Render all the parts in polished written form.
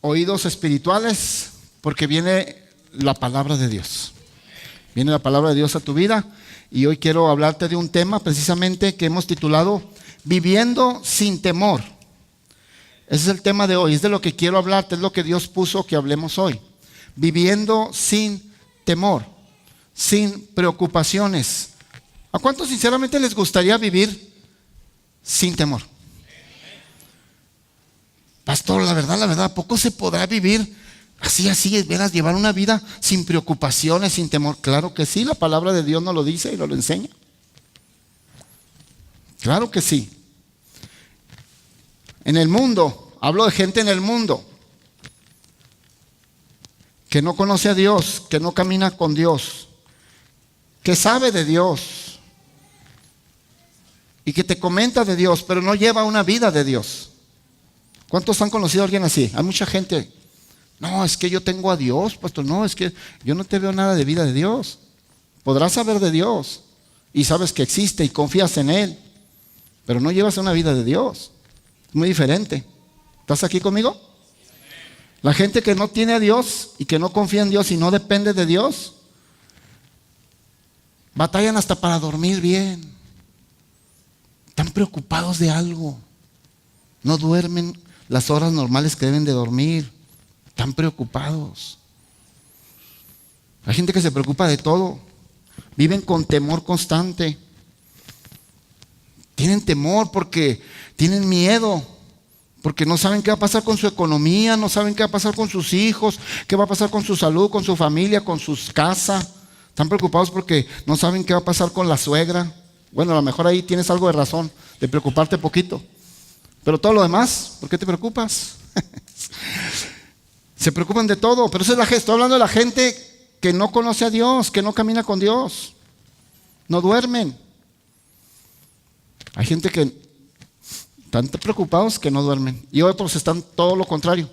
oídos espirituales, porque viene la palabra de Dios. Viene la palabra de Dios a tu vida, y hoy quiero hablarte de un tema precisamente que hemos titulado Viviendo sin temor. Ese es el tema de hoy, es de lo que quiero hablarte, es lo que Dios puso que hablemos hoy. Viviendo sin temor, sin preocupaciones. ¿A cuántos sinceramente les gustaría vivir sin temor? Pastor, la verdad, ¿a poco se podrá vivir así, verás, llevar una vida sin preocupaciones, sin temor? Claro que sí, la palabra de Dios nos lo dice y nos lo enseña. Claro que sí. En el mundo, hablo de gente en el mundo que no conoce a Dios, que no camina con Dios, que sabe de Dios y que te comenta de Dios, pero no lleva una vida de Dios. ¿Cuántos han conocido a alguien así? Hay mucha gente. No, es que yo tengo a Dios, pastor. No, es que yo no te veo nada de vida de Dios. Podrás saber de Dios y sabes que existe y confías en Él, pero no llevas una vida de Dios. Es muy diferente. ¿Estás aquí conmigo? La gente que no tiene a Dios y que no confía en Dios y no depende de Dios, batallan hasta para dormir bien. Están preocupados de algo. No duermen las horas normales que deben de dormir. Están preocupados. Hay gente que se preocupa de todo. Viven con temor constante. Tienen temor porque tienen miedo, porque no saben qué va a pasar con su economía, no saben qué va a pasar con sus hijos, qué va a pasar con su salud, con su familia, con sus casas. Están preocupados porque no saben qué va a pasar con la suegra. Bueno, a lo mejor ahí tienes algo de razón de preocuparte poquito. Pero todo lo demás, ¿por qué te preocupas? Se preocupan de todo, pero eso es estoy hablando de la gente que no conoce a Dios, que no camina con Dios. No duermen. Hay gente que están preocupados que no duermen. Y otros están todo lo contrario.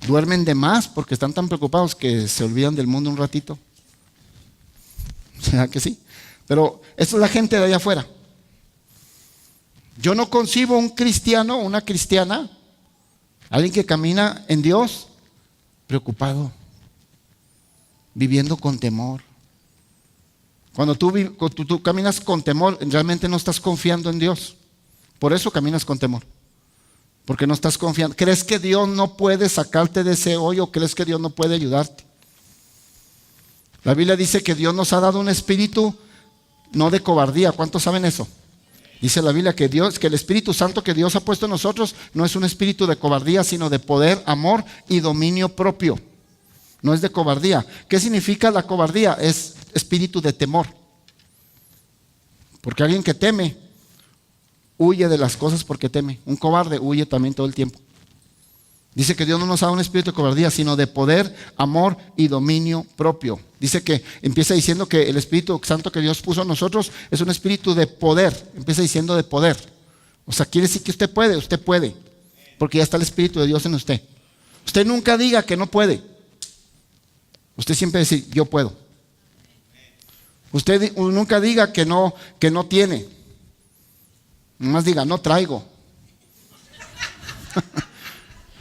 Duermen de más porque están tan preocupados que se olvidan del mundo un ratito. ¿Será que sí? Pero esta es la gente de allá afuera. Yo no concibo un cristiano, una cristiana, alguien que camina en Dios, preocupado, viviendo con temor. Cuando tú caminas con temor, realmente no estás confiando en Dios. Por eso caminas con temor. Porque no estás confiando. ¿Crees que Dios no puede sacarte de ese hoyo? ¿Crees que Dios no puede ayudarte? La Biblia dice que Dios nos ha dado un espíritu no de cobardía. ¿Cuántos saben eso? Dice la Biblia que el Espíritu Santo que Dios ha puesto en nosotros no es un espíritu de cobardía, sino de poder, amor y dominio propio. No es de cobardía. ¿Qué significa la cobardía? Es espíritu de temor. Porque alguien que teme huye de las cosas porque teme. Un cobarde huye también todo el tiempo. Dice que Dios no nos ha dado un espíritu de cobardía, sino de poder, amor y dominio propio. Dice que empieza diciendo que el Espíritu Santo que Dios puso en nosotros es un espíritu de poder. Empieza diciendo de poder. O sea, quiere decir que usted puede. Porque ya está el Espíritu de Dios en usted. Usted nunca diga que no puede. Usted siempre dice, yo puedo. Usted nunca diga que no tiene. Nomás diga, no traigo.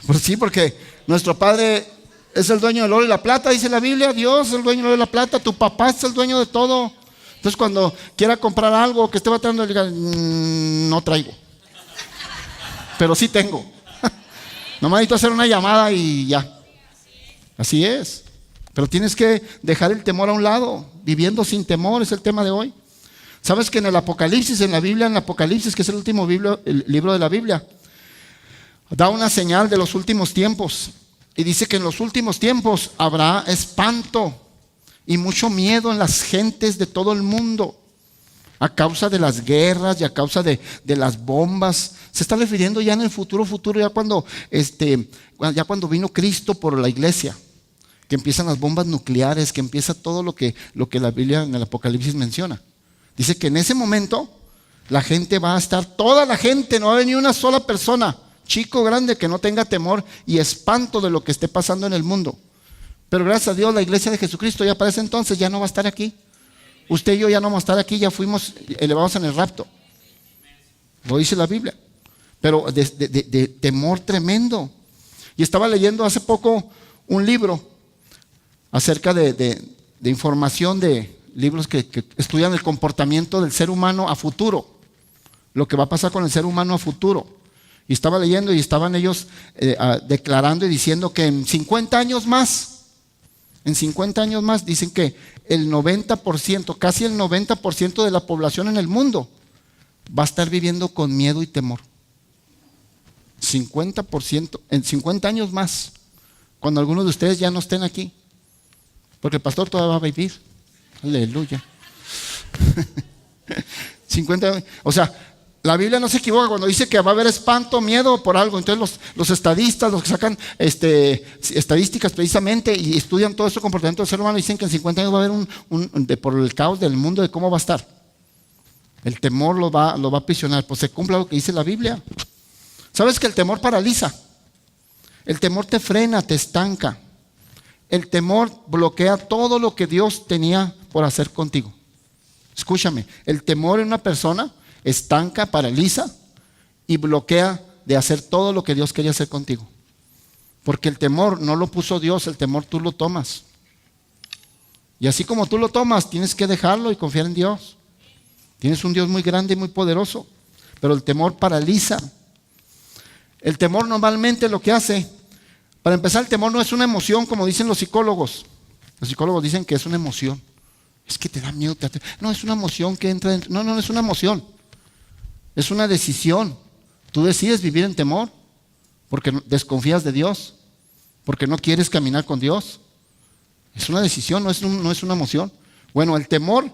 Pues sí, porque nuestro Padre es el dueño del oro y la plata, dice la Biblia. Dios es el dueño del oro y la plata. Tu papá es el dueño de todo. Entonces cuando quiera comprar algo que esté batallando, diga, no traigo. Pero sí tengo. Nomás necesito hacer una llamada y ya. Así es. Pero tienes que dejar el temor a un lado. Viviendo sin temor es el tema de hoy. ¿Sabes que en el Apocalipsis, en la Biblia, en el Apocalipsis, que es el último libro de la Biblia, da una señal de los últimos tiempos? Y dice que en los últimos tiempos habrá espanto y mucho miedo en las gentes de todo el mundo a causa de las guerras y a causa de las bombas. Se está refiriendo ya en el futuro, ya cuando vino Cristo por la iglesia, que empiezan las bombas nucleares, que empieza todo lo que la Biblia en el Apocalipsis menciona. Dice que en ese momento la gente va a estar, toda la gente, no va a haber ni una sola persona, chico, grande, que no tenga temor y espanto de lo que esté pasando en el mundo. Pero gracias a Dios la iglesia de Jesucristo ya para ese entonces ya no va a estar aquí. Usted y yo ya no vamos a estar aquí, ya fuimos elevados en el rapto. Lo dice la Biblia. Pero de temor tremendo. Y estaba leyendo hace poco un libro acerca de información de libros que estudian el comportamiento del ser humano a futuro, lo que va a pasar con el ser humano a futuro. Y estaba leyendo y estaban ellos declarando y diciendo que en 50 años más, dicen que el 90%, casi el 90% de la población en el mundo va a estar viviendo con miedo y temor. 50%, en 50 años más, cuando algunos de ustedes ya no estén aquí, porque el pastor todavía va a vivir. Aleluya. 50, o sea, la Biblia no se equivoca cuando dice que va a haber espanto, miedo por algo. Entonces los estadistas, los que sacan estadísticas precisamente y estudian todo ese comportamiento del ser humano, dicen que en 50 años va a haber por el caos del mundo, de cómo va a estar. El temor lo va a aprisionar. Pues se cumpla lo que dice la Biblia. ¿Sabes que el temor paraliza? El temor te frena, te estanca. El temor bloquea todo lo que Dios tenía por hacer contigo. Escúchame, el temor en una persona estanca, paraliza y bloquea de hacer todo lo que Dios quería hacer contigo. Porque el temor no lo puso Dios, el temor tú lo tomas. Y así como tú lo tomas, tienes que dejarlo y confiar en Dios. Tienes un Dios muy grande y muy poderoso, pero el temor paraliza. El temor normalmente lo que hace, para empezar, el temor no es una emoción como dicen los psicólogos. Los psicólogos dicen que es una emoción. Es que te da miedo. No, es una emoción que entra dentro. No es una emoción. Es una decisión. Tú decides vivir en temor porque desconfías de Dios, porque no quieres caminar con Dios. Es una decisión, no es una emoción. Bueno, el temor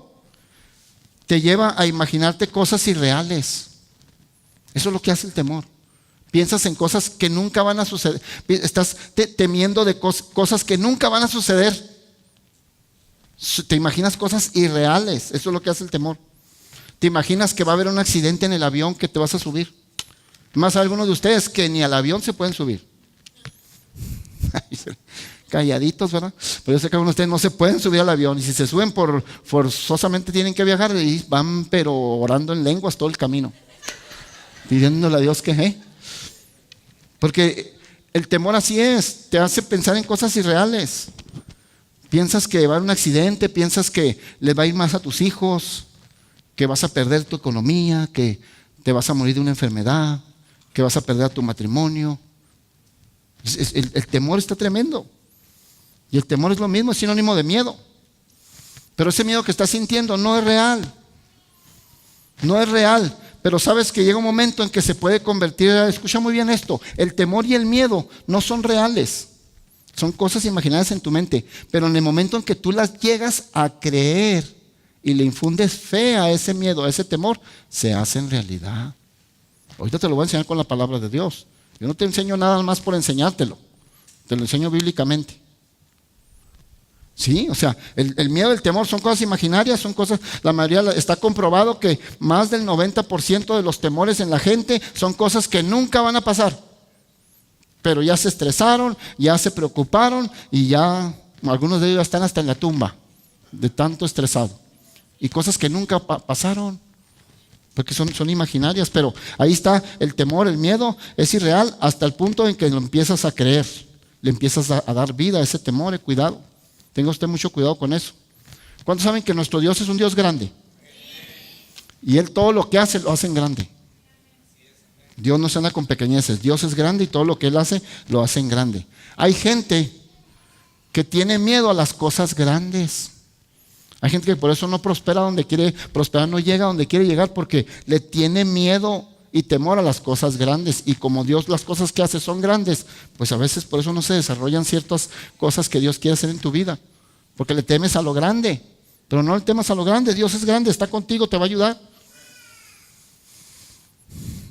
te lleva a imaginarte cosas irreales. Eso es lo que hace el temor. Piensas en cosas que nunca van a suceder. Estás temiendo de cosas que nunca van a suceder. Te imaginas cosas irreales. Eso es lo que hace el temor. Te imaginas que va a haber un accidente en el avión que te vas a subir. Más algunos de ustedes que ni al avión se pueden subir. Calladitos, ¿verdad? Pero yo sé que algunos de ustedes no se pueden subir al avión. Y si se suben forzosamente tienen que viajar y van pero orando en lenguas todo el camino. Pidiéndole a Dios que... Porque el temor así es, te hace pensar en cosas irreales. Piensas que va a haber un accidente, piensas que le va a ir más a tus hijos, que vas a perder tu economía, que te vas a morir de una enfermedad, que vas a perder a tu matrimonio. El temor está tremendo. Y el temor es lo mismo, es sinónimo de miedo. Pero ese miedo que estás sintiendo no es real. No es real. Pero sabes que llega un momento en que se puede convertir, escucha muy bien esto, el temor y el miedo no son reales, son cosas imaginadas en tu mente, pero en el momento en que tú las llegas a creer y le infundes fe a ese miedo, a ese temor, se hacen realidad. Ahorita te lo voy a enseñar con la palabra de Dios. Yo no te enseño nada más por enseñártelo, te lo enseño bíblicamente. Sí, o sea, el miedo y el temor son cosas imaginarias, son cosas, la mayoría está comprobado que más del 90% de los temores en la gente son cosas que nunca van a pasar. Pero ya se estresaron, ya se preocuparon y ya algunos de ellos están hasta en la tumba de tanto estresado. Y cosas que nunca pasaron, porque son imaginarias, pero ahí está el temor, el miedo, es irreal hasta el punto en que lo empiezas a creer, le empiezas a dar vida a ese temor, cuidado. Tenga usted mucho cuidado con eso. ¿Cuántos saben que nuestro Dios es un Dios grande? Y Él todo lo que hace, lo hace en grande. Dios no se anda con pequeñeces. Dios es grande y todo lo que Él hace, lo hace en grande. Hay gente que tiene miedo a las cosas grandes. Hay gente que por eso no prospera donde quiere prosperar, no llega donde quiere llegar porque le tiene miedo y temor a las cosas grandes. Y como Dios las cosas que hace son grandes, pues a veces por eso no se desarrollan ciertas cosas que Dios quiere hacer en tu vida, porque le temes a lo grande. Pero no le temas a lo grande, Dios es grande, está contigo, te va a ayudar.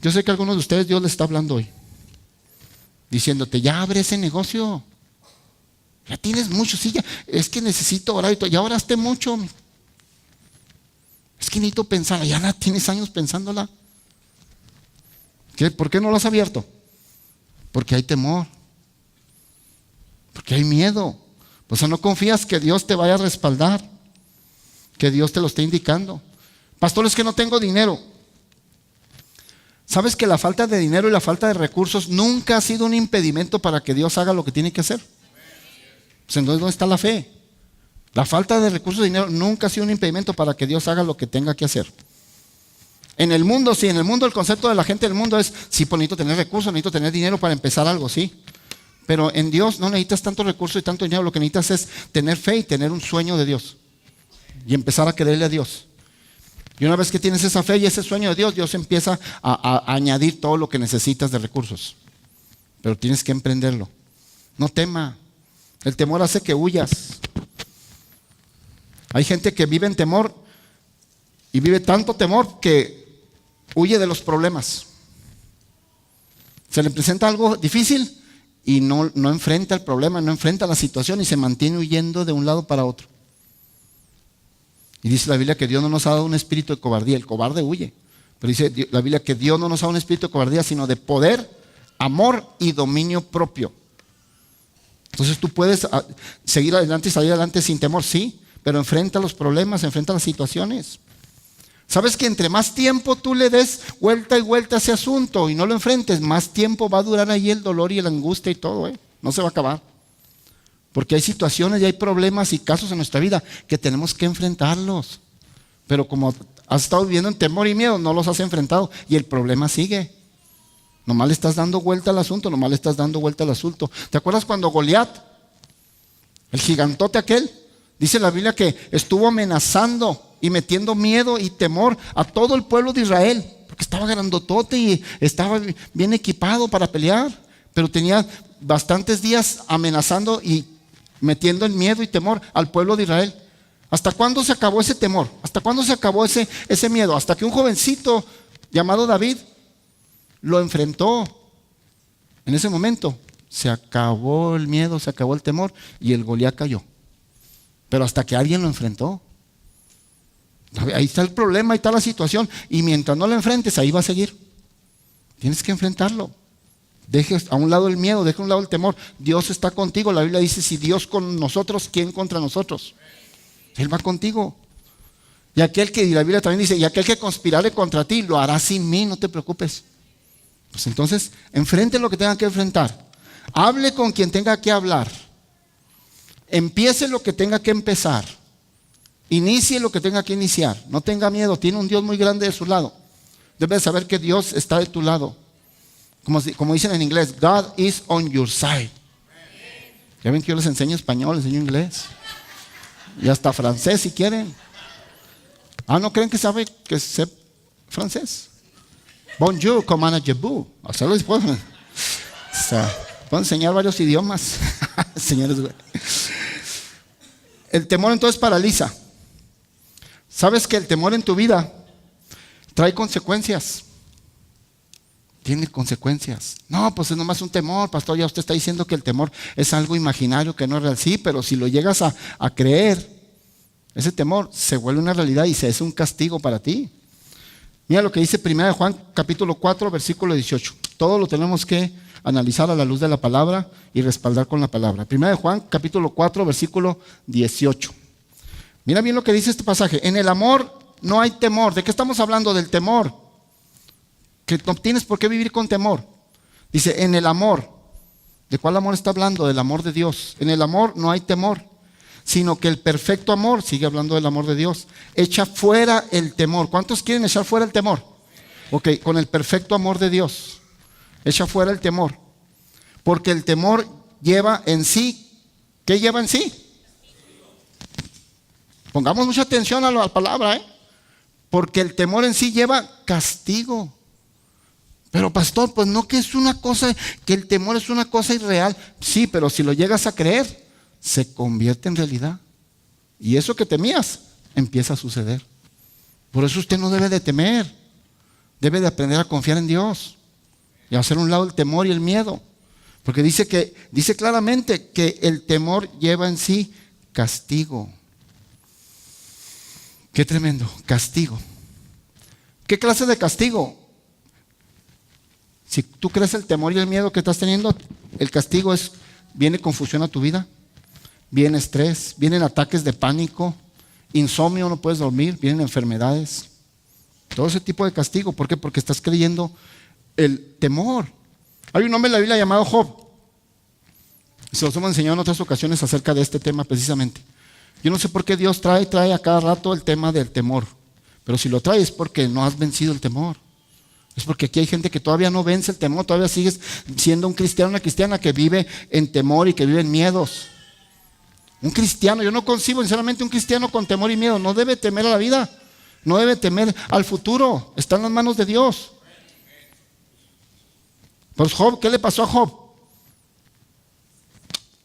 Yo sé que a algunos de ustedes Dios les está hablando hoy, diciéndote, ya abre ese negocio, ya tienes mucho, sí, ya, es que necesito orar y todo, ya oraste mucho, es que necesito pensar, ya la tienes años pensándola. ¿Por qué no lo has abierto? Porque hay temor, porque hay miedo. O sea, no confías que Dios te vaya a respaldar, que Dios te lo esté indicando. Pastor, es que no tengo dinero. ¿Sabes que la falta de dinero y la falta de recursos nunca ha sido un impedimento para que Dios haga lo que tiene que hacer? Pues entonces, ¿dónde está la fe? La falta de recursos y dinero nunca ha sido un impedimento para que Dios haga lo que tenga que hacer. En el mundo, sí, en el mundo el concepto de la gente del mundo es, sí, pues necesito tener recursos, necesito tener dinero para empezar algo, sí. Pero en Dios no necesitas tanto recurso y tanto dinero, lo que necesitas es tener fe y tener un sueño de Dios. Y empezar a creerle a Dios. Y una vez que tienes esa fe y ese sueño de Dios, Dios empieza a añadir todo lo que necesitas de recursos. Pero tienes que emprenderlo. No tema. El temor hace que huyas. Hay gente que vive en temor y vive tanto temor que huye de los problemas. Se le presenta algo difícil y no enfrenta el problema, no enfrenta la situación y se mantiene huyendo de un lado para otro. Y dice la Biblia que Dios no nos ha dado un espíritu de cobardía. El cobarde huye. Pero dice la Biblia que Dios no nos ha dado un espíritu de cobardía, sino de poder, amor y dominio propio. Entonces tú puedes seguir adelante y salir adelante sin temor, sí, pero enfrenta los problemas, enfrenta las situaciones. ¿Sabes que entre más tiempo tú le des vuelta y vuelta a ese asunto y no lo enfrentes, más tiempo va a durar ahí el dolor y la angustia y todo, no se va a acabar? Porque hay situaciones y hay problemas y casos en nuestra vida que tenemos que enfrentarlos. Pero como has estado viviendo en temor y miedo, no los has enfrentado y el problema sigue. Nomás le estás dando vuelta al asunto, ¿Te acuerdas cuando Goliat, el gigantote aquel, dice la Biblia que estuvo amenazando y metiendo miedo y temor a todo el pueblo de Israel? Porque estaba grandotote y estaba bien equipado para pelear, pero tenía bastantes días amenazando y metiendo el miedo y temor al pueblo de Israel. ¿Hasta cuándo se acabó ese temor? ¿Hasta cuándo se acabó ese miedo? Hasta que un jovencito llamado David lo enfrentó. En ese momento se acabó el miedo, se acabó el temor y el Goliat cayó. Pero hasta que alguien lo enfrentó. Ahí está el problema, ahí está la situación. Y mientras no lo enfrentes, ahí va a seguir. Tienes que enfrentarlo. Deje a un lado el miedo, deje a un lado el temor. Dios está contigo. La Biblia dice, si Dios con nosotros, ¿quién contra nosotros? Él va contigo. Y la Biblia también dice, y aquel que conspirare contra ti, lo hará sin mí, no te preocupes. Pues entonces, enfrente lo que tenga que enfrentar. Hable con quien tenga que hablar. Empiece lo que tenga que empezar. Inicie lo que tenga que iniciar. No tenga miedo, tiene un Dios muy grande de su lado. Debes saber que Dios está de tu lado. Como dicen en inglés, God is on your side. Ya ven que yo les enseño español, les enseño inglés. Y hasta francés si quieren. ¿No creen que sé francés? Bonjour, comment allez-vous? O sea, les puedo enseñar varios idiomas. Señores, güey. El temor entonces paraliza. ¿Sabes que el temor en tu vida trae consecuencias? Tiene consecuencias. No, pues es nomás un temor, pastor. Ya usted está diciendo que el temor es algo imaginario, que no es real. Sí, pero si lo llegas a creer, ese temor se vuelve una realidad y se hace un castigo para ti. Mira lo que dice 1 Juan capítulo 4 versículo 18. Todo lo tenemos que analizar a la luz de la palabra y respaldar con la palabra. 1 Juan capítulo 4 versículo 18. Mira bien lo que dice este pasaje. En el amor no hay temor. ¿De qué estamos hablando? Del temor. Que no tienes por qué vivir con temor. Dice, en el amor. ¿De cuál amor está hablando? Del amor de Dios. En el amor no hay temor, sino que el perfecto amor, sigue hablando del amor de Dios, echa fuera el temor. ¿Cuántos quieren echar fuera el temor? Ok, con el perfecto amor de Dios, echa fuera el temor. Porque el temor lleva en sí, ¿qué lleva en sí? Pongamos mucha atención a la palabra, porque el temor en sí lleva castigo. Pero pastor, pues no, que es una cosa, que el temor es una cosa irreal. Sí, pero si lo llegas a creer, se convierte en realidad. Y eso que temías empieza a suceder. Por eso usted no debe de temer. Debe de aprender a confiar en Dios y a hacer a un lado el temor y el miedo. Porque dice claramente que el temor lleva en sí castigo. Qué tremendo, castigo. ¿Qué clase de castigo? Si tú crees el temor y el miedo que estás teniendo, el castigo viene confusión a tu vida, viene estrés, vienen ataques de pánico, insomnio, no puedes dormir, vienen enfermedades. Todo ese tipo de castigo. ¿Por qué? Porque estás creyendo el temor. Hay un hombre en la Biblia llamado Job. Se los hemos enseñado en otras ocasiones acerca de este tema precisamente. Yo no sé por qué Dios trae a cada rato el tema del temor. Pero si lo trae es porque no has vencido el temor. Es porque aquí hay gente que todavía no vence el temor. Todavía sigues siendo un cristiano, una cristiana que vive en temor y que vive en miedos. Un cristiano, yo no concibo sinceramente un cristiano con temor y miedo. No debe temer a la vida. No debe temer al futuro. Está en las manos de Dios. Pues Job, ¿qué le pasó a Job?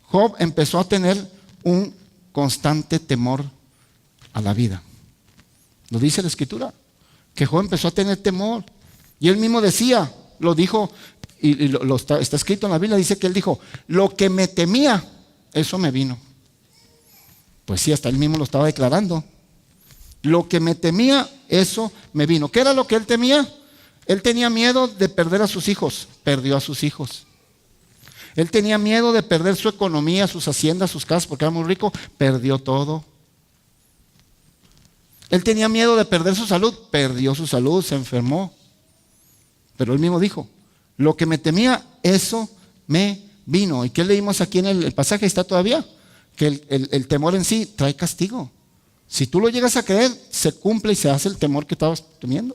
Job empezó a tener un constante temor a la vida. Lo dice la Escritura, que Job empezó a tener temor. Y él mismo decía, lo dijo, y está escrito en la Biblia, dice que él dijo, lo que me temía, eso me vino. Pues sí, hasta él mismo lo estaba declarando. Lo que me temía, eso me vino. ¿Qué era lo que él temía? Él tenía miedo de perder a sus hijos, perdió a sus hijos. Él tenía miedo de perder su economía, sus haciendas, sus casas, porque era muy rico, perdió todo. Él tenía miedo de perder su salud, perdió su salud, se enfermó. Pero él mismo dijo, lo que me temía, eso me vino. ¿Y qué leímos aquí en el pasaje? Está todavía, que el temor en sí trae castigo. Si tú lo llegas a creer, se cumple y se hace el temor que estabas temiendo.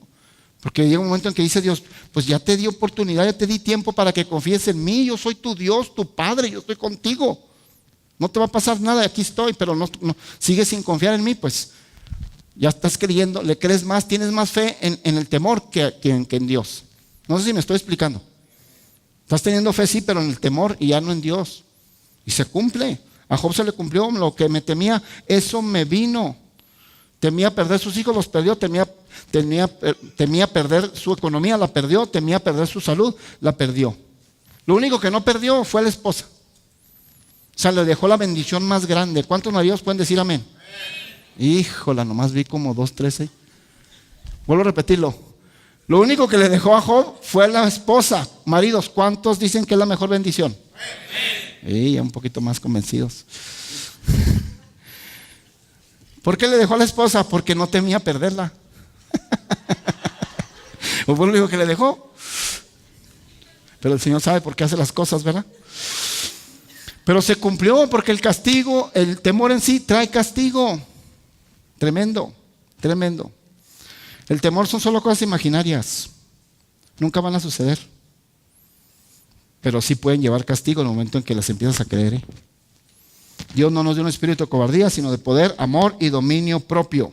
Porque llega un momento en que dice Dios, pues ya te di oportunidad, ya te di tiempo para que confíes en mí, yo soy tu Dios, tu Padre, yo estoy contigo. No te va a pasar nada, aquí estoy, pero no sigues sin confiar en mí, pues ya estás creyendo, le crees más, tienes más fe en el temor que en Dios. No sé si me estoy explicando. Estás teniendo fe, sí, pero en el temor y ya no en Dios. Y se cumple. A Job se le cumplió, lo que me temía, eso me vino. Temía perder sus hijos, los perdió, temía perder su economía, la perdió, temía perder su salud, la perdió. Lo único que no perdió fue a la esposa. O sea, le dejó la bendición más grande. ¿Cuántos maridos pueden decir amén? Híjola, nomás vi como 2, 3. Vuelvo a repetirlo. Lo único que le dejó a Job fue a la esposa. Maridos, ¿cuántos dicen que es la mejor bendición? Y ya un poquito más convencidos. ¿Por qué le dejó a la esposa? Porque no temía perderla. ¿O fue lo único que le dejó? Pero el Señor sabe por qué hace las cosas, ¿verdad? Pero se cumplió porque el castigo, el temor en sí trae castigo. Tremendo, tremendo. El temor son solo cosas imaginarias. Nunca van a suceder. Pero sí pueden llevar castigo en el momento en que las empiezas a creer. Dios no nos dio un espíritu de cobardía, sino de poder, amor y dominio propio.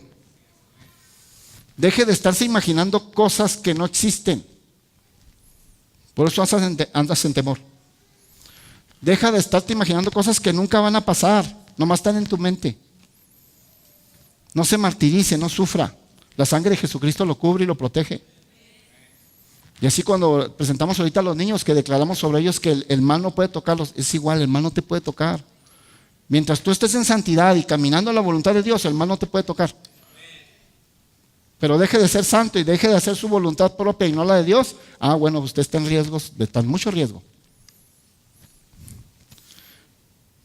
Deje de estarse imaginando cosas que no existen. Por eso andas en temor. Deja de estarte imaginando cosas que nunca van a pasar, nomás están en tu mente. No se martirice, no sufra. La sangre de Jesucristo lo cubre y lo protege. Y así cuando presentamos ahorita a los niños que declaramos sobre ellos que el mal no puede tocarlos, es igual, el mal no te puede tocar. Mientras tú estés en santidad y caminando en la voluntad de Dios, el mal no te puede tocar. Pero deje de ser santo y deje de hacer su voluntad propia y no la de Dios. Bueno, usted está en riesgos, está en mucho riesgo.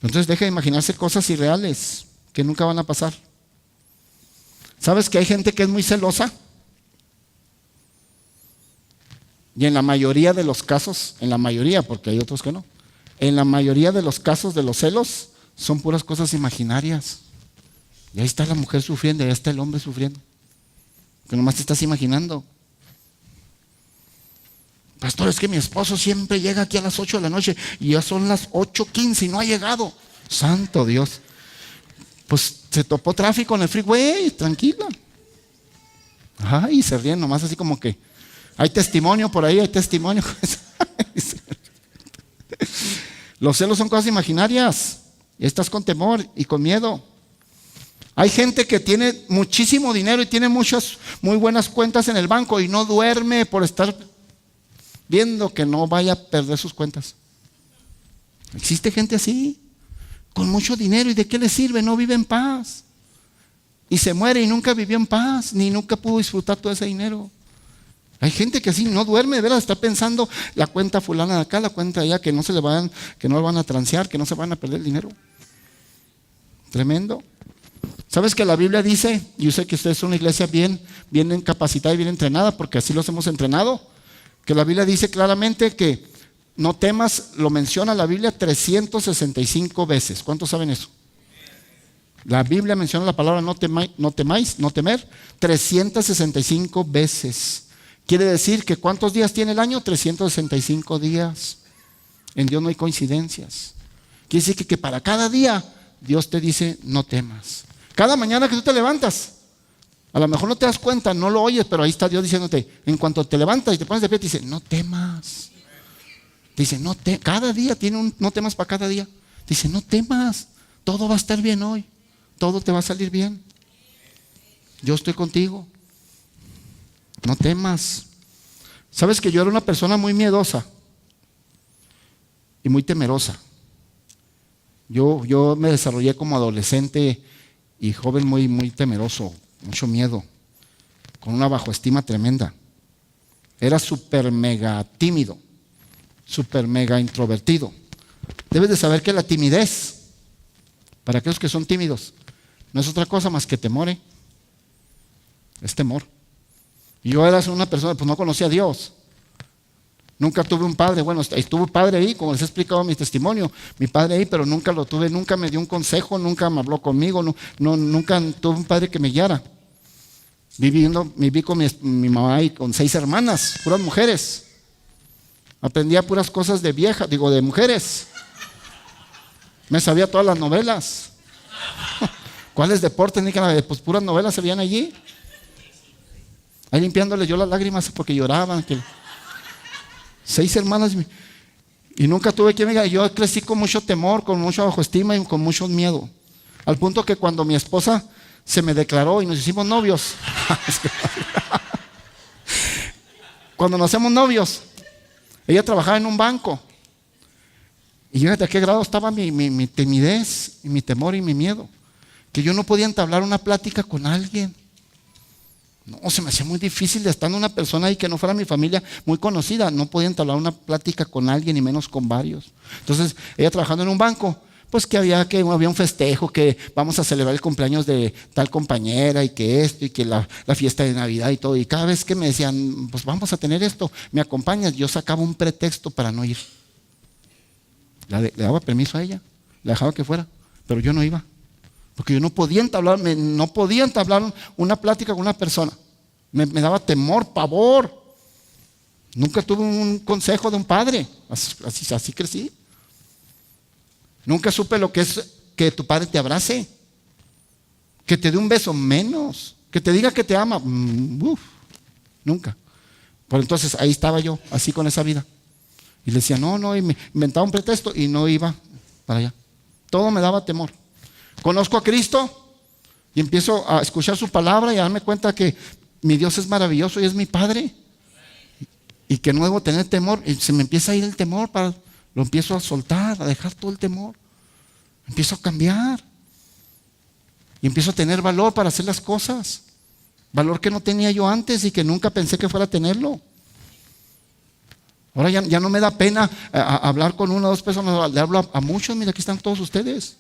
Entonces deje de imaginarse cosas irreales que nunca van a pasar. ¿Sabes que hay gente que es muy celosa? Y en la mayoría de los casos, porque hay otros que no, en la mayoría de los casos de los celos son puras cosas imaginarias. Y ahí está la mujer sufriendo, y ahí está el hombre sufriendo. Que nomás te estás imaginando. Pastor, es que mi esposo siempre llega aquí a las 8 de la noche y ya son las 8:15 y no ha llegado. Santo Dios. Pues se topó tráfico en el freeway, tranquila. Y se ríen nomás así como que hay testimonio por ahí, hay testimonio. Los celos son cosas imaginarias. Y estás con temor y con miedo. Hay gente que tiene muchísimo dinero y tiene muchas muy buenas cuentas en el banco y no duerme por estar viendo que no vaya a perder sus cuentas. Existe gente así, con mucho dinero, ¿y de qué le sirve? No vive en paz. Y se muere y nunca vivió en paz, ni nunca pudo disfrutar todo ese dinero. Hay gente que así no duerme, de verdad, está pensando la cuenta fulana de acá, la cuenta de allá, que no lo van a transear, que no se van a perder el dinero. Tremendo. ¿Sabes que la Biblia dice, y yo sé que ustedes son una iglesia bien capacitada y bien entrenada, porque así los hemos entrenado, Que la Biblia dice claramente que no temas, lo menciona la Biblia 365 veces. ¿Cuántos saben eso? La Biblia menciona la palabra no temáis, no temer, 365 veces. Quiere decir que ¿cuántos días tiene el año? 365 días. En Dios no hay coincidencias. Quiere decir que para cada día Dios te dice no temas. Cada mañana que tú te levantas, a lo mejor no te das cuenta, no lo oyes, pero ahí está Dios diciéndote, en cuanto te levantas y te pones de pie, te dice, no temas. Te dice, cada día tiene un no temas para cada día. Te dice, no temas, todo va a estar bien hoy, todo te va a salir bien. Yo estoy contigo. No temas. Sabes que yo era una persona muy miedosa y muy temerosa. Yo me desarrollé como adolescente y joven muy temeroso, mucho miedo, con una bajoestima tremenda. Era súper mega tímido, súper mega introvertido. Debes de saber que la timidez, para aquellos que son tímidos, no es otra cosa más que temor, ¿eh? Es temor. Y yo era una persona, pues no conocía a Dios. Nunca tuve un padre, bueno, estuvo padre ahí, como les he explicado en mi testimonio, mi padre ahí, pero nunca lo tuve, nunca me dio un consejo, nunca me habló conmigo, nunca tuve un padre que me guiara. Viví con mi mamá y con 6 hermanas, puras mujeres. Aprendía puras cosas de mujeres. Me sabía todas las novelas. ¿Cuáles deportes? Pues puras novelas se veían allí. Ahí limpiándole yo las lágrimas porque lloraban. 6 hermanas y nunca tuve quien me diga. Yo crecí con mucho temor, con mucha autoestima y con mucho miedo. Al punto que cuando mi esposa se me declaró y nos hicimos novios. Cuando nos hacemos novios, ella trabajaba en un banco. Y fíjate a qué grado estaba mi timidez, y mi temor y mi miedo. Que yo no podía entablar una plática con alguien. No, se me hacía muy difícil, estando una persona ahí que no fuera mi familia muy conocida. No podía entablar una plática con alguien y menos con varios. Entonces, ella trabajando en un banco, pues que había un festejo, que vamos a celebrar el cumpleaños de tal compañera y que esto y que la fiesta de Navidad y todo. Y cada vez que me decían, pues vamos a tener esto, ¿me acompañas? Yo sacaba un pretexto para no ir. Le daba permiso a ella, la dejaba que fuera, pero yo no iba. Porque yo no podía entablar una plática con una persona. Me daba temor, pavor. Nunca tuve un consejo de un padre. Así crecí. Nunca supe lo que es que tu padre te abrace, que te dé un beso, menos, que te diga que te ama. Nunca. Por entonces ahí estaba yo, así con esa vida. Y le decía, no, y me inventaba un pretexto y no iba para allá. Todo me daba temor. Conozco a Cristo y empiezo a escuchar su palabra y a darme cuenta que mi Dios es maravilloso y es mi Padre. Y que no debo tener temor. Y se me empieza a ir el temor, lo empiezo a soltar, a dejar todo el temor. Empiezo a cambiar. Y empiezo a tener valor para hacer las cosas. Valor que no tenía yo antes y que nunca pensé que fuera a tenerlo. Ahora ya no me da pena hablar con 1 o 2 personas. Le hablo a muchos, mira, aquí están todos ustedes.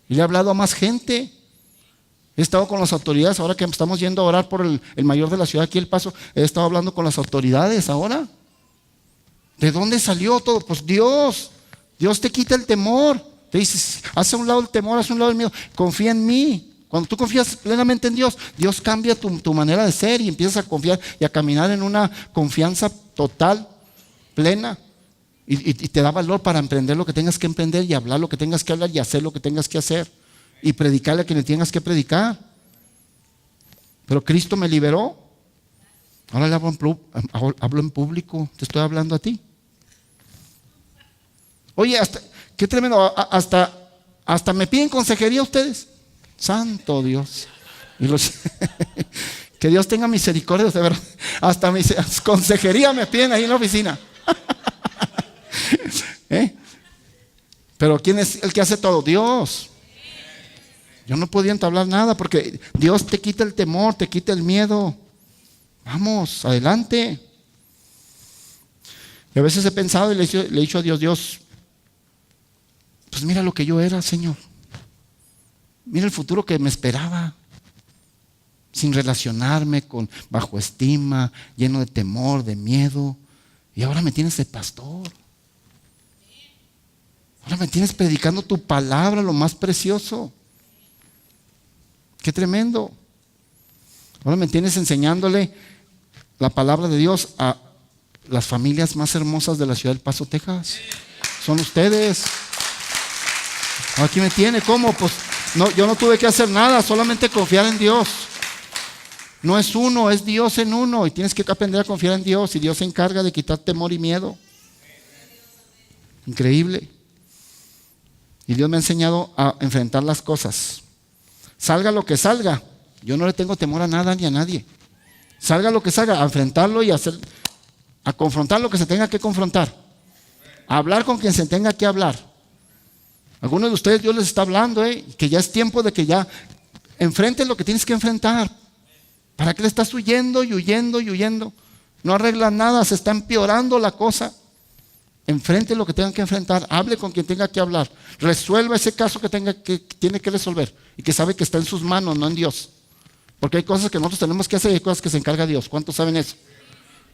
Y le he hablado a más gente. He estado con las autoridades. Ahora que estamos yendo a orar por el mayor de la ciudad, aquí El Paso, he estado hablando con las autoridades ahora. ¿De dónde salió todo? Pues Dios te quita el temor. Te dice, haz a un lado el temor, haz a un lado el miedo. Confía en mí. Cuando tú confías plenamente en Dios, Dios cambia tu manera de ser y empiezas a confiar y a caminar en una confianza total, plena. Y te da valor para emprender lo que tengas que emprender y hablar lo que tengas que hablar y hacer lo que tengas que hacer y predicarle a quien le tengas que predicar. Pero Cristo me liberó. Ahora le hablo en público. Te estoy hablando a ti. Oye, qué tremendo. Hasta me piden consejería ustedes. Santo Dios. Que Dios tenga misericordia de verdad. Hasta consejería me piden ahí en la oficina. Pero ¿quién es el que hace todo? Dios. Yo no podía entablar nada porque Dios te quita el temor, te quita el miedo. Vamos, adelante. Y a veces he pensado y le he dicho a Dios, pues mira lo que yo era, Señor. Mira el futuro que me esperaba. Sin relacionarme, con bajo estima, lleno de temor, de miedo. Y ahora me tienes de pastor. Ahora me tienes predicando tu palabra, lo más precioso. Qué tremendo. Ahora me tienes enseñándole la palabra de Dios a las familias más hermosas de la ciudad del Paso, Texas. Son ustedes. Aquí me tiene. ¿Cómo? Pues no, yo no tuve que hacer nada, solamente confiar en Dios. No es uno, es Dios en uno. Y tienes que aprender a confiar en Dios. Y Dios se encarga de quitar temor y miedo. Increíble. Y Dios me ha enseñado a enfrentar las cosas. Salga lo que salga. Yo no le tengo temor a nada ni a nadie. Salga lo que salga, a enfrentarlo y a confrontar lo que se tenga que confrontar. A hablar con quien se tenga que hablar. Algunos de ustedes Dios les está hablando, que ya es tiempo de que ya enfrenten lo que tienes que enfrentar. ¿Para qué le estás huyendo y huyendo y huyendo? No arregla nada, se está empeorando la cosa. Enfrente lo que tengan que enfrentar, hable con quien tenga que hablar, resuelva ese caso que tiene que resolver y que sabe que está en sus manos, no en Dios. Porque hay cosas que nosotros tenemos que hacer y hay cosas que se encarga Dios. ¿Cuántos saben eso?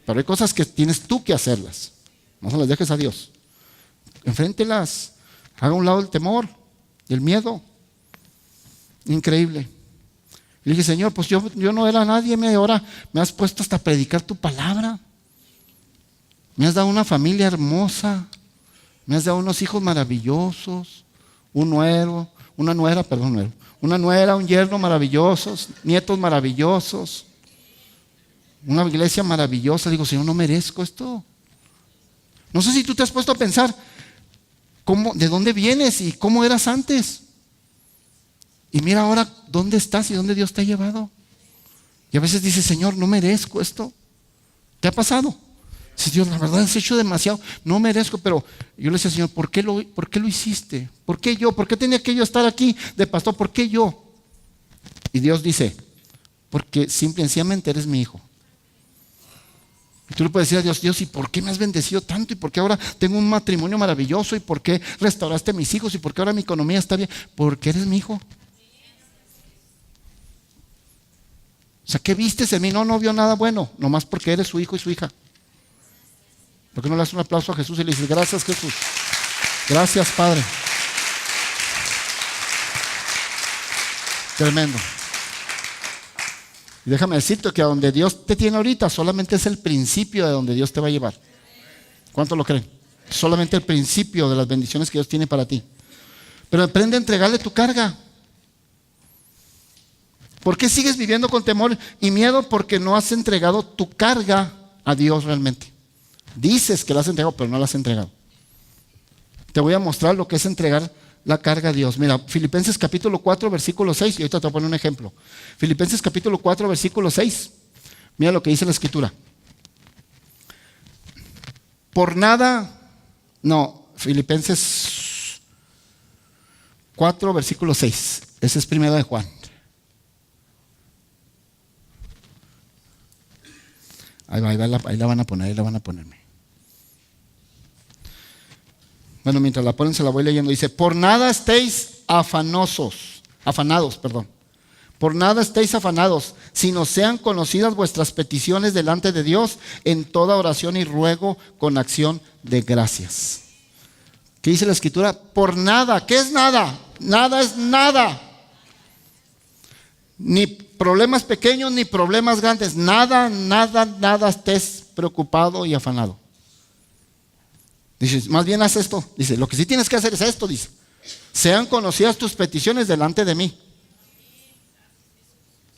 Pero hay cosas que tienes tú que hacerlas. No se las dejes a Dios. Enfréntelas. Haga a un lado el temor y el miedo. Increíble. Y le dije, Señor, pues yo no era nadie, ahora me has puesto hasta a predicar tu palabra. Me has dado una familia hermosa. Me has dado unos hijos maravillosos. Una nuera, un yerno maravillosos, nietos maravillosos. Una iglesia maravillosa. Digo, Señor, no merezco esto. No sé si tú te has puesto a pensar de dónde vienes y cómo eras antes. Y mira ahora dónde estás y dónde Dios te ha llevado. Y a veces dices, Señor, no merezco esto. ¿Te ha pasado? Si Dios, la verdad has hecho demasiado, no merezco. Pero yo le decía, Señor, ¿por qué lo hiciste? ¿Por qué yo? ¿Por qué tenía que yo estar aquí de pastor? ¿Por qué yo? Y Dios dice, porque simple y sencillamente eres mi hijo. Y tú le puedes decir a Dios, Dios, ¿y por qué me has bendecido tanto? ¿Y por qué ahora tengo un matrimonio maravilloso? ¿Y por qué restauraste a mis hijos? ¿Y por qué ahora mi economía está bien? Porque eres mi hijo. O sea, ¿qué vistes en mí? No vio nada bueno, nomás porque eres su hijo y su hija. ¿Por qué no le das un aplauso a Jesús y le dices, gracias Jesús? Gracias Padre. Tremendo. Y déjame decirte que a donde Dios te tiene ahorita solamente es el principio de donde Dios te va a llevar. ¿Cuánto lo creen? Solamente el principio de las bendiciones que Dios tiene para ti. Pero aprende a entregarle tu carga. ¿Por qué sigues viviendo con temor y miedo? Porque no has entregado tu carga a Dios realmente. Dices que la has entregado, pero no la has entregado. Te voy a mostrar lo que es entregar la carga a Dios. Mira, Filipenses capítulo 4, versículo 6, y ahorita te voy a poner un ejemplo. Filipenses capítulo 4, versículo 6. Mira lo que dice la escritura. Filipenses 4, versículo 6. Ese es primero de Juan. Ahí la van a ponerme. Bueno, mientras la ponen se la voy leyendo. Dice, por nada estéis afanados. Por nada estéis afanados, sino sean conocidas vuestras peticiones delante de Dios en toda oración y ruego con acción de gracias. ¿Qué dice la escritura? Por nada. ¿Qué es nada? Nada es nada. Ni problemas pequeños ni problemas grandes. Nada estés preocupado y afanado. Dice, más bien haz esto. Dice, lo que sí tienes que hacer es esto. Dice, sean conocidas tus peticiones delante de mí.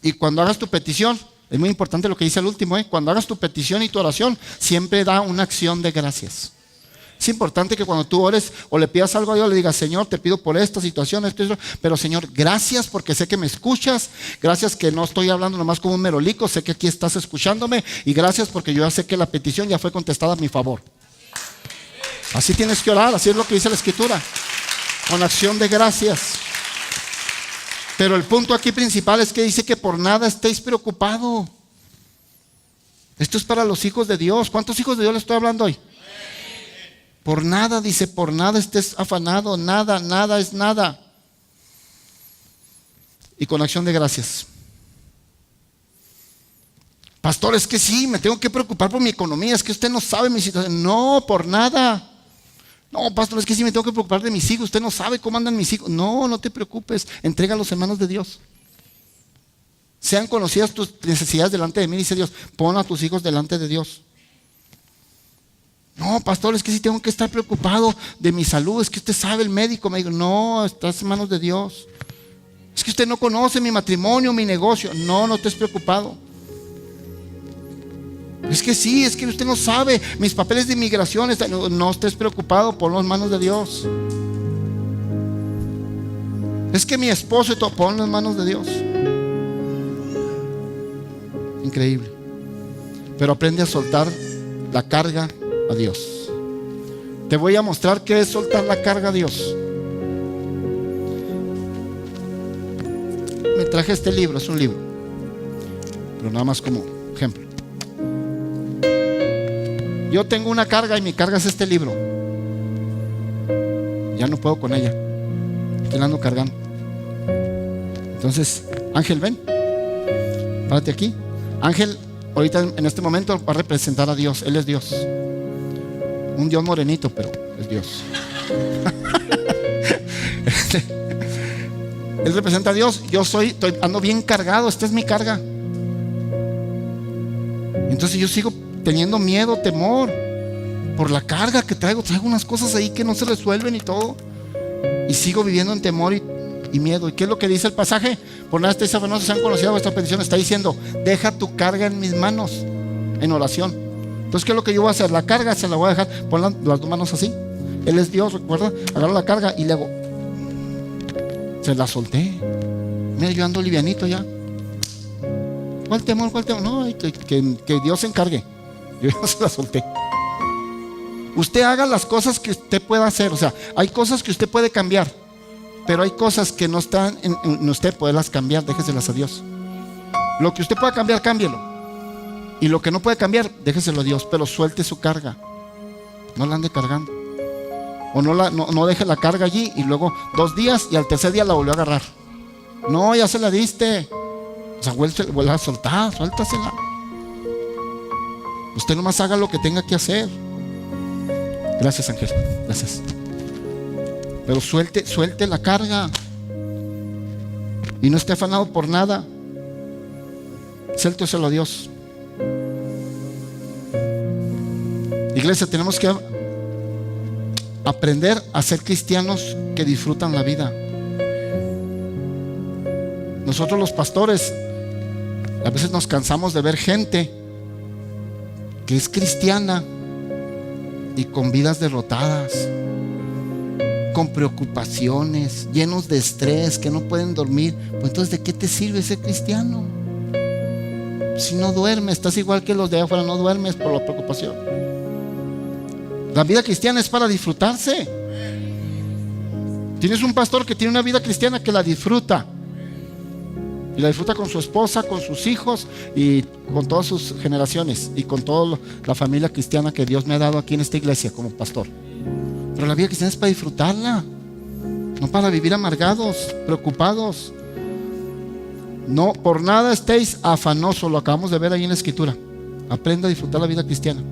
Y cuando hagas tu petición, es muy importante lo que dice al último, cuando hagas tu petición y tu oración, siempre da una acción de gracias. Es importante que cuando tú ores o le pidas algo a Dios, le digas, Señor, te pido por esta situación, pero Señor, gracias porque sé que me escuchas, gracias que no estoy hablando nomás como un merolico, sé que aquí estás escuchándome, y gracias porque yo ya sé que la petición ya fue contestada a mi favor. Así tienes que orar, así es lo que dice la escritura, con acción de gracias. Pero el punto aquí principal es que dice que por nada estéis preocupados. Esto es para los hijos de Dios. ¿Cuántos hijos de Dios les estoy hablando hoy? Por nada, dice, por nada estés afanado, nada es nada. Y con acción de gracias. Pastor, es que sí, me tengo que preocupar por mi economía, es que usted no sabe mi situación. No, por nada. No, pastor, es que sí me tengo que preocupar de mis hijos, usted no sabe cómo andan mis hijos. No, no te preocupes, entrégalos en manos de Dios. Sean conocidas tus necesidades delante de mí, dice Dios. Pon a tus hijos delante de Dios. No, pastor, es que sí tengo que estar preocupado de mi salud, es que usted sabe, el médico me dijo, no, estás en manos de Dios. Es que usted no conoce mi matrimonio, mi negocio. No, no estés preocupado. Es que sí, es que usted no sabe mis papeles de inmigración. No estés preocupado, ponlo en manos de Dios. Es que mi esposo y todo, ponlo en manos de Dios. Increíble. Pero aprende a soltar la carga a Dios. Te voy a mostrar qué es soltar la carga a Dios. Me traje este libro, es un libro, pero nada más como ejemplo. Yo tengo una carga y mi carga es este libro. Ya no puedo con ella, te la ando cargando. Entonces, Ángel, ven, párate aquí. Ángel, ahorita en este momento va a representar a Dios. Él es Dios. Un Dios morenito, pero es Dios. Él representa a Dios. Yo ando bien cargado. Esta es mi carga. Entonces yo sigo teniendo miedo, temor por la carga que traigo. Traigo unas cosas ahí que no se resuelven y todo. Y sigo viviendo en temor y miedo. ¿Y qué es lo que dice el pasaje? Por nada estáis afanosos, se han conocido vuestra petición. Está diciendo, deja tu carga en mis manos, en oración. Entonces, ¿qué es lo que yo voy a hacer? La carga se la voy a dejar. Pon las dos manos así. Él es Dios, recuerda. Agarro la carga y le hago. Se la solté. Mira, yo ando livianito ya. ¿Cuál temor? ¿Cuál temor? No, que Dios se encargue. Yo ya se la solté. Usted haga las cosas que usted pueda hacer. O sea, hay cosas que usted puede cambiar, pero hay cosas que no están en usted poderlas cambiar. Déjeselas a Dios. Lo que usted pueda cambiar, cámbielo. Y lo que no puede cambiar, déjeselo a Dios. Pero suelte su carga. No la ande cargando. O no deje la carga allí y luego 2 días y al tercer día la volvió a agarrar. No, ya se la diste. O sea, vuelve a soltar, suéltasela. Usted nomás haga lo que tenga que hacer. Gracias, Ángel. Gracias. Pero suelte la carga. Y no esté afanado por nada. Suélteselo a Dios. Iglesia, tenemos que aprender a ser cristianos que disfrutan la vida. Nosotros los pastores a veces nos cansamos de ver gente que es cristiana y con vidas derrotadas, con preocupaciones, llenos de estrés, que no pueden dormir. Pues entonces, ¿de qué te sirve ser cristiano? Si no duermes, estás igual que los de afuera, no duermes por la preocupación. La vida cristiana es para disfrutarse. Tienes un pastor que tiene una vida cristiana que la disfruta. Y la disfruta con su esposa, con sus hijos y con todas sus generaciones y con toda la familia cristiana que Dios me ha dado aquí en esta iglesia como pastor. Pero la vida cristiana es para disfrutarla, no para vivir amargados, preocupados. No, por nada estéis afanosos. Lo acabamos de ver ahí en la escritura. Aprenda a disfrutar la vida cristiana.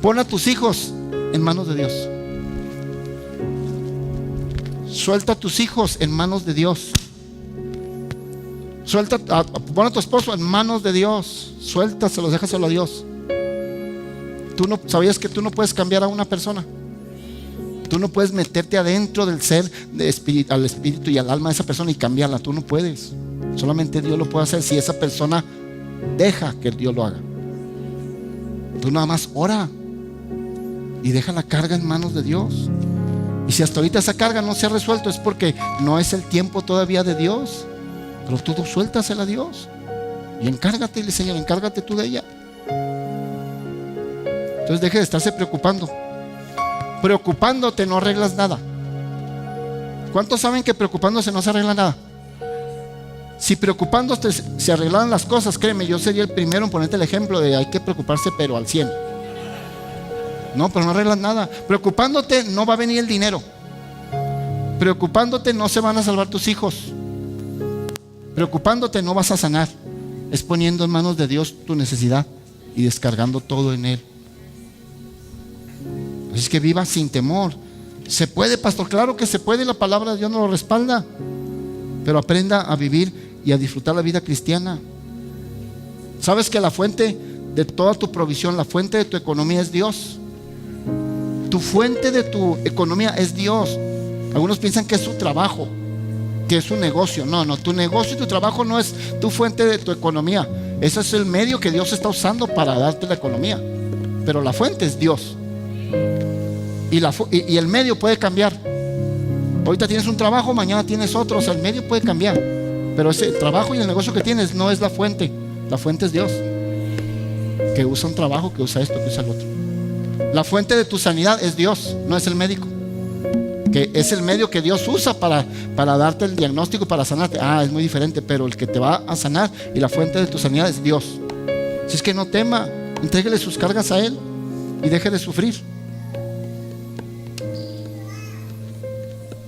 Pon a tus hijos en manos de Dios. Suelta a tus hijos en manos de Dios. Pon a tu esposo en manos de Dios. Suéltaselos, déjaselo a Dios. Tú no sabías que tú no puedes cambiar a una persona. Tú no puedes meterte adentro del ser al espíritu y al alma de esa persona y cambiarla. Tú no puedes. Solamente Dios lo puede hacer si esa persona deja que Dios lo haga. Tú nada más ora y deja la carga en manos de Dios. Y si hasta ahorita esa carga no se ha resuelto, es porque no es el tiempo todavía de Dios. Pero tú suéltasela a Dios y encárgate, y le Señor, encárgate tú de ella. Entonces deje de estarse preocupando. Preocupándote no arreglas nada. ¿Cuántos saben que preocupándose no se arregla nada? Si preocupándote se arreglaran las cosas, créeme, yo sería el primero en ponerte el ejemplo de hay que preocuparse pero al 100. No, pero no arreglas nada. Preocupándote no va a venir el dinero. Preocupándote no se van a salvar tus hijos. Preocupándote no vas a sanar. Es poniendo en manos de Dios tu necesidad y descargando todo en Él. Es que viva sin temor. Se puede, pastor, claro que se puede, la palabra de Dios nos lo respalda. Pero aprenda a vivir y a disfrutar la vida cristiana. Sabes que la fuente de toda tu provisión, la fuente de tu economía es Dios. Tu fuente de tu economía es Dios. Algunos piensan que es su trabajo, que es un negocio. No, tu negocio y tu trabajo no es tu fuente de tu economía. Ese es el medio que Dios está usando para darte la economía. Pero la fuente es Dios. Y el medio puede cambiar. Ahorita tienes un trabajo, mañana tienes otro. O sea, el medio puede cambiar. Pero ese trabajo y el negocio que tienes no es la fuente. La fuente es Dios, que usa un trabajo, que usa esto, que usa el otro. La fuente de tu sanidad es Dios, no es el médico, que es el medio que Dios usa para darte el diagnóstico, para sanarte. Es muy diferente, pero el que te va a sanar y la fuente de tu sanidad es Dios. Si es que no tema, entréguele sus cargas a Él y deje de sufrir.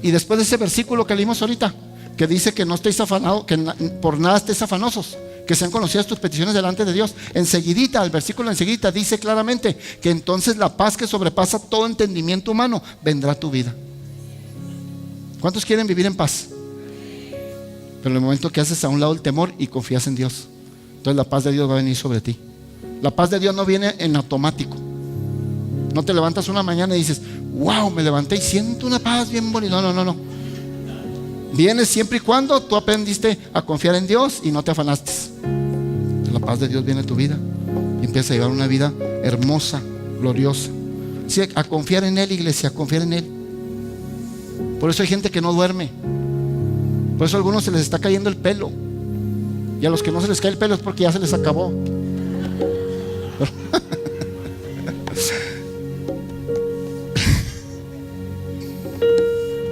Y después de ese versículo que leímos ahorita, que dice que no estéis afanados, que por nada estéis afanosos, que sean conocidas tus peticiones delante de Dios. Enseguidita, el versículo enseguidita dice claramente que entonces la paz que sobrepasa todo entendimiento humano vendrá a tu vida. ¿Cuántos quieren vivir en paz? Pero en el momento que haces a un lado el temor y confías en Dios, entonces la paz de Dios va a venir sobre ti. La paz de Dios no viene en automático. No te levantas una mañana y dices, wow, me levanté y siento una paz bien bonita. No. Viene siempre y cuando tú aprendiste a confiar en Dios y no te afanaste. La paz de Dios viene a tu vida y empiezas a llevar una vida hermosa, gloriosa. Sí, a confiar en Él, iglesia, a confiar en Él. Por eso hay gente que no duerme. Por eso a algunos se les está cayendo el pelo. Y a los que no se les cae el pelo es porque ya se les acabó.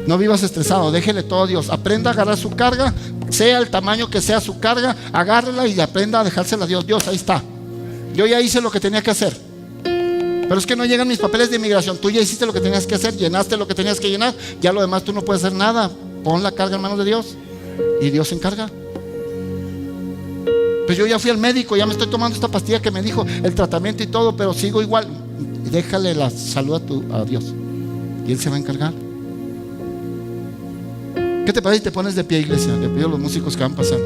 No vivas estresado, déjele todo a Dios. Aprenda a agarrar su carga, sea el tamaño que sea su carga, agárrela y aprenda a dejársela a Dios. Dios, ahí está. Yo ya hice lo que tenía que hacer. Pero es que no llegan mis papeles de inmigración. Tú ya hiciste lo que tenías que hacer, llenaste lo que tenías que llenar. Ya lo demás tú no puedes hacer nada. Pon la carga en manos de Dios y Dios se encarga. Pues yo ya fui al médico, ya me estoy tomando esta pastilla que me dijo el tratamiento y todo, pero sigo igual. Déjale la salud a Dios y Él se va a encargar. ¿Qué te parece si te pones de pie, iglesia? Le pido a los músicos que van pasando.